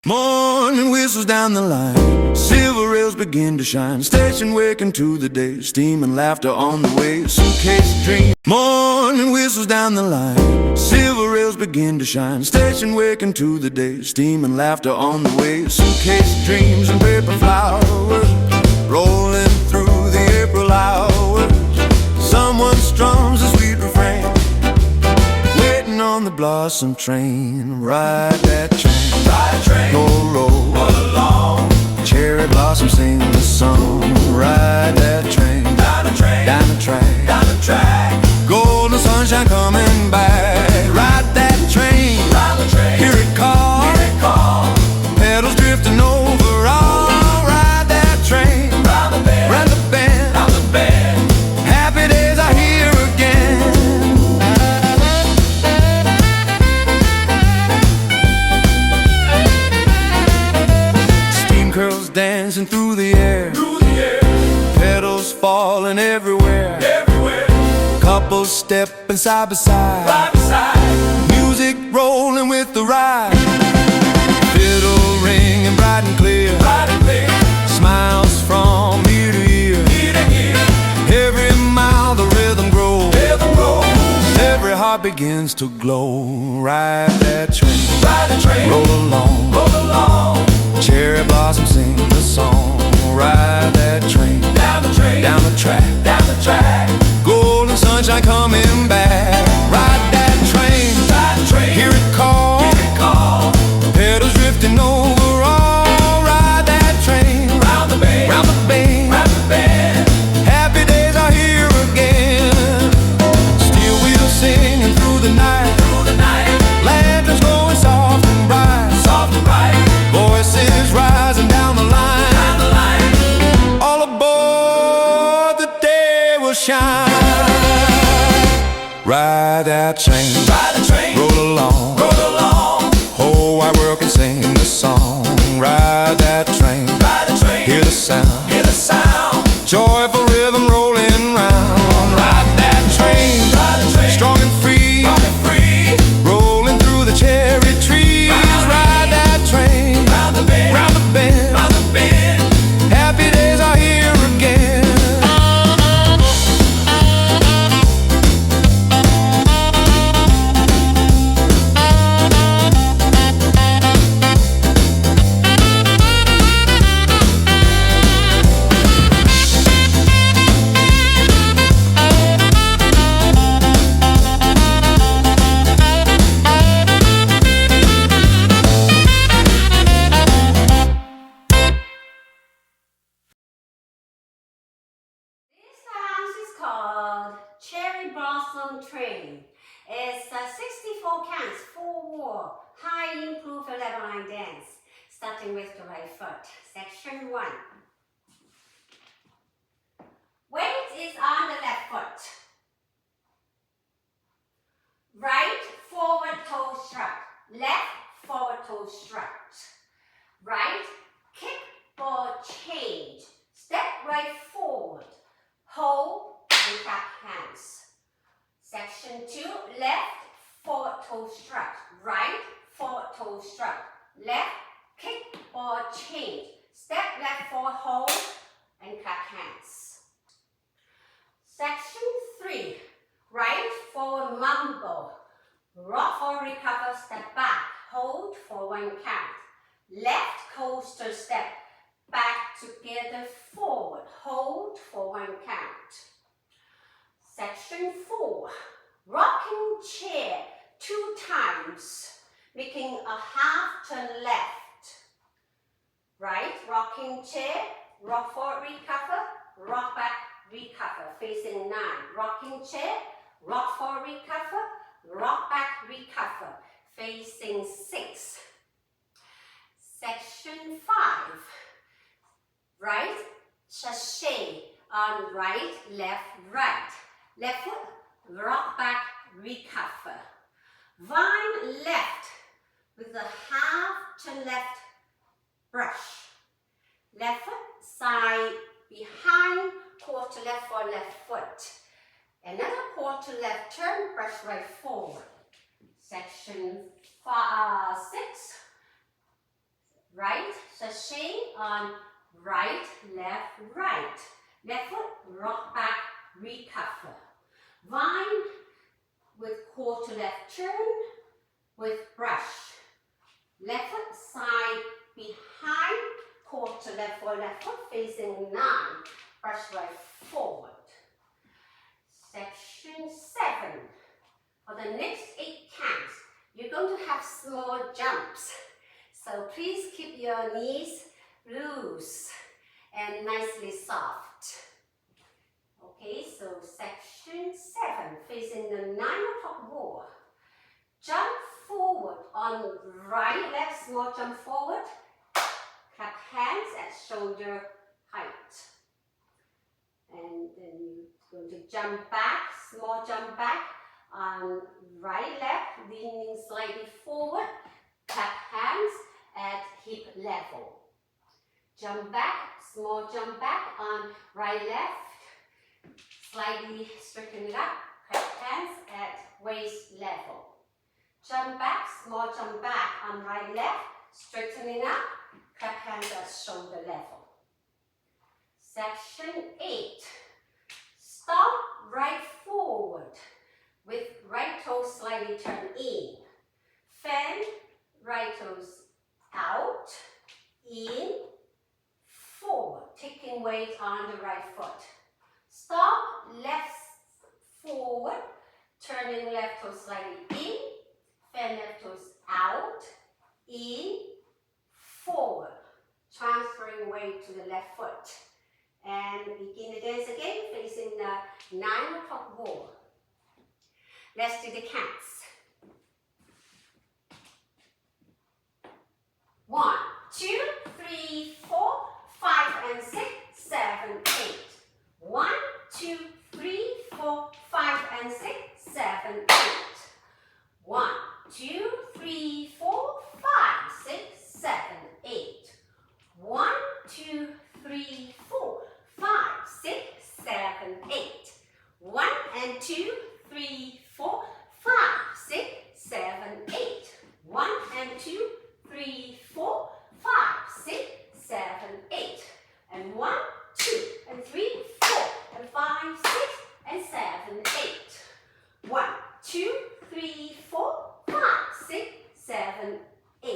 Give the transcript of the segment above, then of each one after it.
Morning whistles down the line, silver rails begin to shine. Station waking to the day, steam and laughter on the way. Suitcase dream. Morning whistles down the line, silver rails begin to shine. Station waking to the day, steam and laughter on the way. Suitcase dreams and paper flowers rolling through the April hours. Someone strums a sweet refrain, waiting on the blossom train. Ride that train, ride a train, roll along. Cherry blossom sing the song. Ride that train, down the train, down the track, down the track. Golden sunshine coming back. Ride that train, hear it call, pedals drifting over all. Ride that train, round the bend, round the bend, round the bend. Happy days are here again. Steam curls dancing through the air, pedals falling everywhere. Couples stepping side by side, music rolling with the ride. Fiddle ringing bright and clear, smiles from ear to ear. Every mile the rhythm grows, every heart begins to glow. Ride that train, roll along. Cherry blossom sing the song. Ride that train, down the track, golden sunshine coming back. Ride that train, hear it call, pedals drifting over all. Ride that train, round the bend, happy days are here again. Steel wheels singing through the night, lanterns glowing soft and bright, voices rising down the line. All aboard, the day will shine. Ride that train, roll along. Whole wide world can sing the song. Ride that train, hear the sound, joyful rhythm rolling round. Ride that train, strong and free, rolling through the cherry trees. Ride that train, round the bend, happy days are here again. This dance is called Cherry Blossom Train. It's 64 counts, 4/4, high improved level line dance, starting with the right foot. Section 1. Weight is on the left foot. Right forward toe strut, left forward toe strut. Right kick ball change, step right forward. Hold and clap hands. Section 2, left forward toe strut, right forward toe strut, left kick ball change, step left forward, hold and clap hands. Section 3, right forward mumble, rock forward recover, step back, hold for 1 count. Left coaster step, back together forward, hold for 1 count. Section 4, rocking chair 2 times, making a half turn left. Right, rocking chair, rock forward, recover, rock back, recover, facing 9. Rocking chair, rock forward, recover, rock back, recover, facing 6. Section 5, right sachet on right, left, right. Left foot, rock back, recover. Vine left with a half to left brush. Left foot, side, behind, quarter left for left foot. Another quarter left turn, brush right forward. Section 6. sashay on right, left, right. Left foot, rock back, recover. Vine with quarter left turn with brush. Left foot side behind, quarter left foot facing 9. Brush right forward. Section 7. For the next 8 counts, you're going to have small jumps. So please keep your knees loose and nicely soft. Okay, so section 7, facing the 9 o'clock wall. Jump forward on right, left, small jump forward. Clap hands at shoulder height. And then you're going to jump back, small jump back on right, left, leaning slightly forward. Clap hands at hip level. Jump back, small jump back on right, left, slightly straighten it up. Clap hands at waist level. Jump back, small jump back on right, left, straightening up. Clap hands at shoulder level. Section 8. Stop right forward with right toe slightly turn in. Fan, right toes out, in, forward, taking weight on the right foot. Stop, left forward, turning left toe slightly in, fan left toes out, in, forward, transferring weight to the left foot. And begin the dance again, facing the 9 o'clock wall. Let's do the counts. 1, 2, 3, 4, 5 and 6, 7, 8. 1, 2, 3, 4, 5 and 6, 7, 8. 1, 2, 3, 4, 5, 6, 7, 8. 1, 2, 3, 4, 5, 6, 7, 8. 1 and 2, 3, 4, 5, 6, 7, 8. 1 and 2, 3, 4, 5, 6, 7, 8. And 1, 2, and 3, 4, and 5, 6, and 7, 8. 1, 2, 3, 4, 5, 6, 7, 8.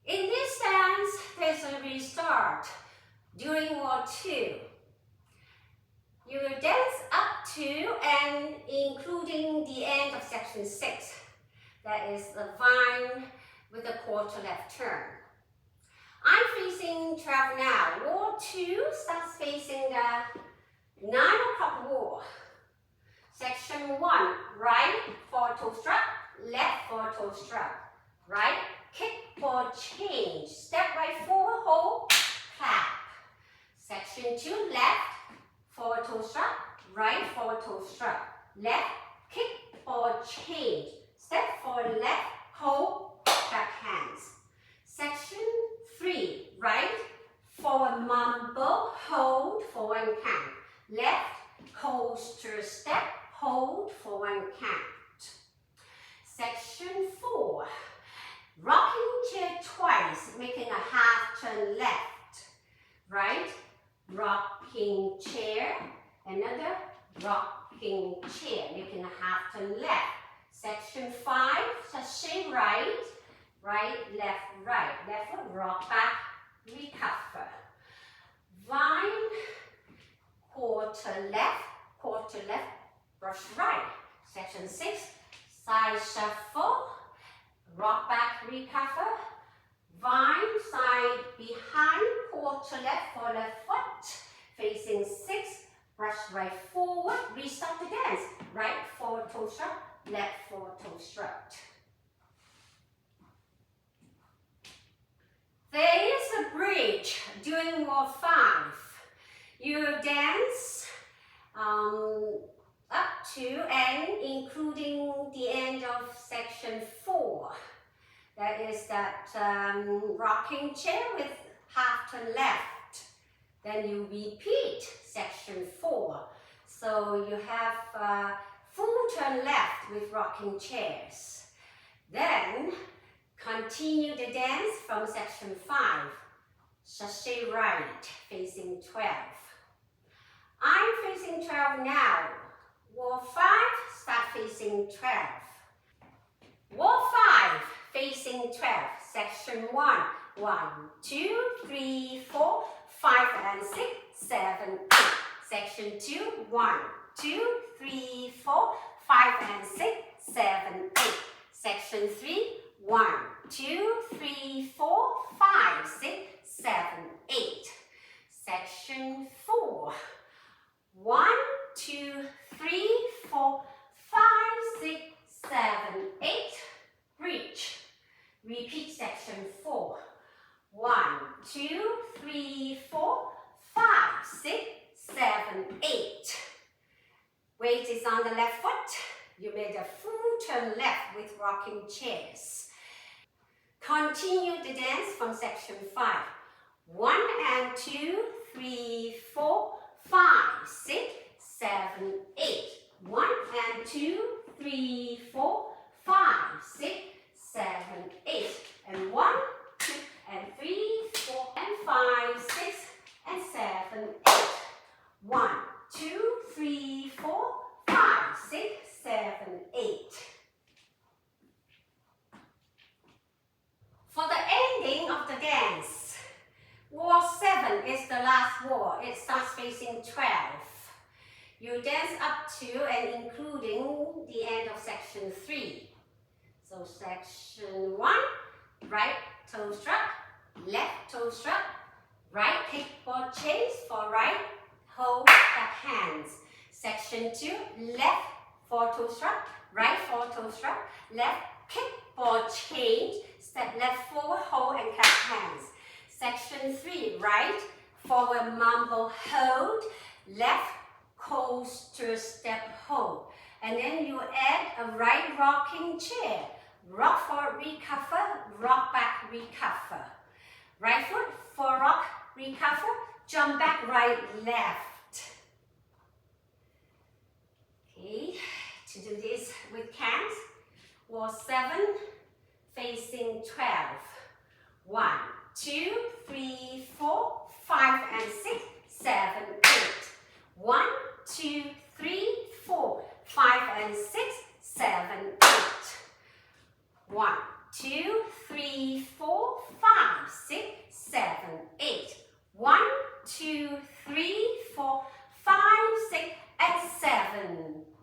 In this dance, there's a restart. During Wall 2, you will dance up to and including the end of section 6. That is the vine with the quarter left turn. I'm facing 12 now. Wall 2 starts facing the 9 o'clock wall. Section 1, right forward toe strut, left forward toe strut. Right, kick for change. Step right forward, hold, clap. Section 2, left, forward toe strut, right forward toe strut. Left, kick for change. Step forward, left, hold, clap hands. Section 3, right, forward mumble, hold for 1 count. Left, coaster step, hold for 1 count. Section 4, rocking chair twice, making a half turn left. Right, rocking chair, another rocking chair, making a half turn left. Section 5, sashay right, right, left foot, rock back, recover. Vine, quarter left, brush right. Section 6, side shuffle, rock back, recover. Vine, side behind, quarter left for left foot, facing 6, brush right forward, restart the dance. Right forward toe strut, left forward toe strut. There is a bridge during Wall 5. You dance up to and including the end of section 4. That is that rocking chair with half turn left. Then you repeat section 4. So you have full turn left with rocking chairs. Then Continue the dance from section 5. Sachet right, facing 12. I'm facing 12 now. Wall 5, start facing 12. Wall 5, facing 12. Section 1. 1, 2, 3, 4, 5 and 6, 7, 8. Section 2. 1, 2, 3, 4, 5 and 6, 7, 8. Section 3. 1, 2, 3, 4, 5, 6, 7, 8. Section 4. 1, 2, 3, 4, 5, 6, 7, 8. Reach. Repeat section 4. 1, 2, 3, 4, 5, 6, 7, 8. Weight is on the left foot. You made a full turn left with rocking chairs. Continue the dance from section 5. 1 and 2, 3, 4, 5, 6, 7, 8. 1 and 2, 3, 4, 5, 6, 7, 8. And 1, 2, and 3, 4, and 5, 6, and 7, 8. 1, 2, 3, 4, 5, 6, 7, 8. For the ending of the dance, wall 7 is the last wall. It starts facing 12. You dance up to and including the end of section 3. So section 1, right toe strut, left toe strut, right kickboard chase for right, hold back hands. Section 2, left four toe strut, right four toe strut, left kickboard change, step left forward, hold and clap hands. Section 3, right forward mambo hold, left coaster step hold. And then you add a right rocking chair. Rock forward, recover, rock back, recover. Right foot, forward rock, recover, jump back, right, left. Okay, to do this with cans. Wall 7, facing 12. 1, 2, 3, 4, 5 and 6, 7, 8. 1, 2, 3, 4, 5 and 6, 7, 8. 1, 2, 3, 4, 5, 6, 7, 8. 1, 2, 3, 4, 5, 6, and 7.